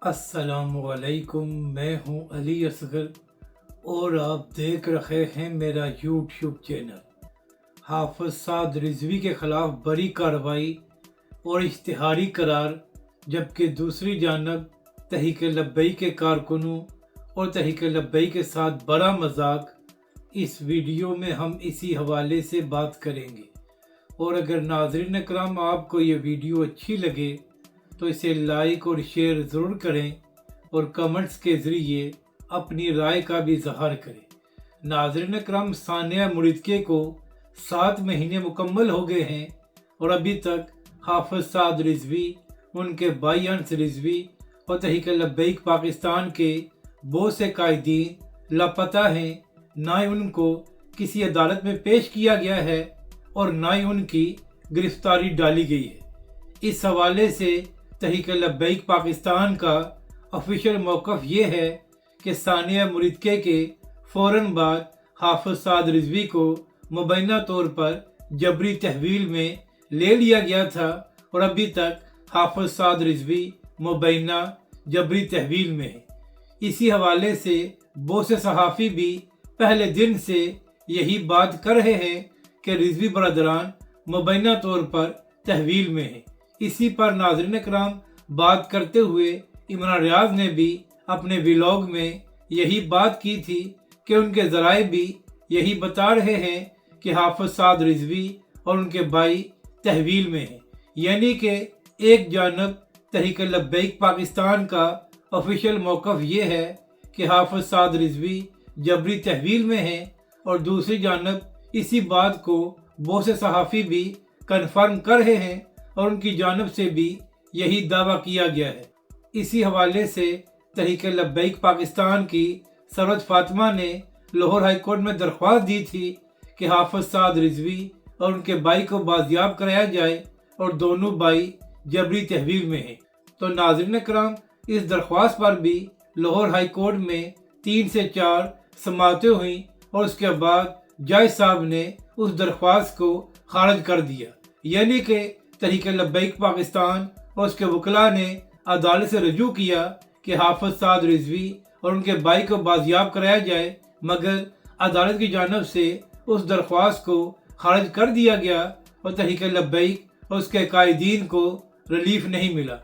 السلام علیکم، میں ہوں علی اصغر اور آپ دیکھ رہے ہیں میرا یوٹیوب چینل۔ حافظ سعد رضوی کے خلاف بڑی کارروائی اور اشتہاری قرار، جبکہ دوسری جانب تحریک لبیک کے کارکنوں اور تحریک لبیک کے ساتھ بڑا مذاق۔ اس ویڈیو میں ہم اسی حوالے سے بات کریں گے، اور اگر ناظرین اکرام آپ کو یہ ویڈیو اچھی لگے تو اسے لائک اور شیئر ضرور کریں اور کمنٹس کے ذریعے اپنی رائے کا بھی اظہار کریں۔ ناظرین اکرام، ثانیہ مریدکے کو 7 مہینے مکمل ہو گئے ہیں اور ابھی تک حافظ سعد رضوی، ان کے بھائی انس رضوی اور تحریک لبیک پاکستان کے بہت سے قائدین لاپتہ ہیں۔ نہ ہی ان کو کسی عدالت میں پیش کیا گیا ہے اور نہ ہی ان کی گرفتاری ڈالی گئی ہے۔ اس حوالے سے تحریک لبیک پاکستان کا آفیشیل موقف یہ ہے کہ ثانیہ مریدکے کے فوراً بعد حافظ سعد رضوی کو مبینہ طور پر جبری تحویل میں لے لیا گیا تھا اور ابھی تک حافظ سعد رضوی مبینہ جبری تحویل میں ہے۔ اسی حوالے سے بہت سے صحافی بھی پہلے دن سے یہی بات کر رہے ہیں کہ رضوی برادران مبینہ طور پر تحویل میں ہیں۔ اسی پر ناظرین اکرام، بات کرتے ہوئے عمران ریاض نے بھی اپنے ولاگ میں یہی بات کی تھی کہ ان کے ذرائع بھی یہی بتا رہے ہیں کہ حافظ سعد رضوی اور ان کے بھائی تحویل میں ہیں، یعنی کہ ایک جانب تحریک لبیک پاکستان کا آفیشیل موقف یہ ہے کہ حافظ سعد رضوی جبری تحویل میں ہیں، اور دوسری جانب اسی بات کو بہت سے صحافی بھی کنفرم کر رہے ہیں اور ان کی جانب سے بھی یہی دعویٰ کیا گیا ہے۔ اسی حوالے سے تحریک لبیک پاکستان کی سرورت فاطمہ نے لاہور ہائی کورٹ میں درخواست دی تھی کہ حافظ سعد رضوی اور ان کے بھائی کو بازیاب کرایا جائے اور دونوں بھائی جبری تحویل میں ہیں۔ تو ناظرین اکرام، اس درخواست پر بھی لاہور ہائی کورٹ میں 3 سے 4 سماعتیں ہوئیں اور اس کے بعد جج صاحب نے اس درخواست کو خارج کر دیا، یعنی کہ تحریک لبیک پاکستان اور اس کے وکلاء نے عدالت سے رجوع کیا کہ حافظ سعد رضوی اور ان کے بھائی کو بازیاب کرایا جائے، مگر عدالت کی جانب سے اس درخواست کو خارج کر دیا گیا اور تحریک لبیک اور اس کے قائدین کو ریلیف نہیں ملا۔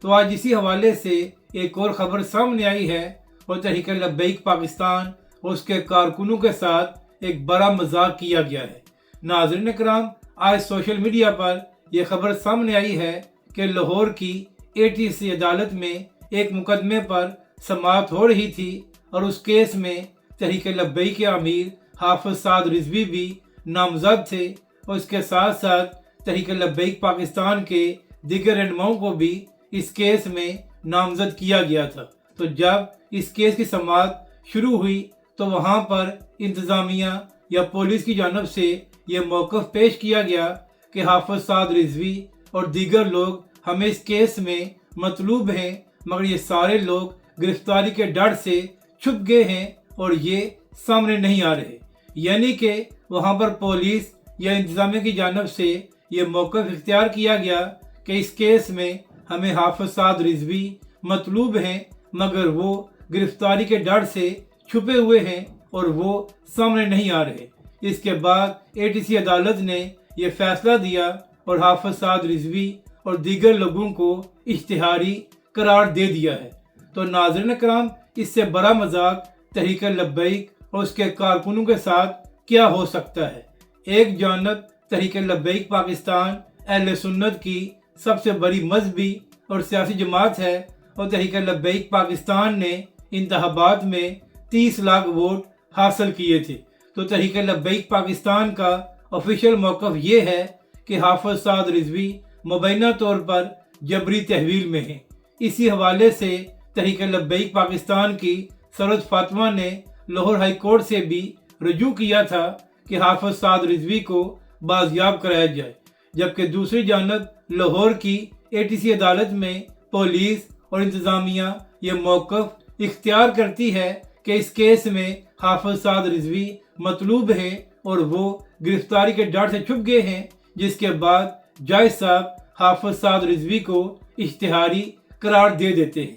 تو آج اسی حوالے سے ایک اور خبر سامنے آئی ہے اور تحریک لبیک پاکستان اور اس کے کارکنوں کے ساتھ ایک بڑا مذاق کیا گیا ہے۔ ناظرین اکرام، آج سوشل میڈیا پر یہ خبر سامنے آئی ہے کہ لاہور کی ATC عدالت میں ایک مقدمے پر سماعت ہو رہی تھی اور اس کیس میں تحریک لبیک کے امیر حافظ سعد رضوی بھی نامزد تھے اور اس کے ساتھ ساتھ تحریک لبیک پاکستان کے دیگر رہنماؤں کو بھی اس کیس میں نامزد کیا گیا تھا۔ تو جب اس کیس کی سماعت شروع ہوئی تو وہاں پر انتظامیہ یا پولیس کی جانب سے یہ موقف پیش کیا گیا کہ حافظ سعد رضوی اور دیگر لوگ ہمیں اس کیس میں مطلوب ہیں، مگر یہ سارے لوگ گرفتاری کے ڈر سے چھپ گئے ہیں اور یہ سامنے نہیں آ رہے، یعنی کہ وہاں پر پولیس یا انتظامیہ کی جانب سے یہ موقف اختیار کیا گیا کہ اس کیس میں ہمیں حافظ سعد رضوی مطلوب ہیں، مگر وہ گرفتاری کے ڈر سے چھپے ہوئے ہیں اور وہ سامنے نہیں آ رہے۔ اس کے بعد ATC عدالت نے یہ فیصلہ دیا اور حافظ سعد رضوی اور دیگر لوگوں کو اشتہاری قرار دے دیا ہے۔ تو ناظرین اکرام، اس سے بڑا مذاق تحریک لبیک اور اس کے کارکنوں کے ساتھ کیا ہو سکتا ہے؟ ایک جانب تحریک لبیک پاکستان اہل سنت کی سب سے بڑی مذہبی اور سیاسی جماعت ہے اور تحریک لبیک پاکستان نے انتخابات میں 30 لاکھ ووٹ حاصل کیے تھے۔ تو تحریک لبیک پاکستان کا آفیشیل موقف یہ ہے کہ حافظ سعد رضوی مبینہ طور پر جبری تحویل میں ہیں۔ اسی حوالے سے تحریک لبیک پاکستان کی سرورت فاطمہ نے لاہور ہائی کورٹ سے بھی رجوع کیا تھا کہ حافظ سعد رضوی کو بازیاب کرایا جائے، جبکہ دوسری جانب لاہور کی ATC عدالت میں پولیس اور انتظامیہ یہ موقف اختیار کرتی ہے کہ اس کیس میں حافظ سعد رضوی مطلوب ہیں اور وہ گرفتاری کے ڈر سے چھپ گئے ہیں، جس کے بعد جج صاحب حافظ سعد رضوی کو اشتہاری قرار دے دیتے ہیں۔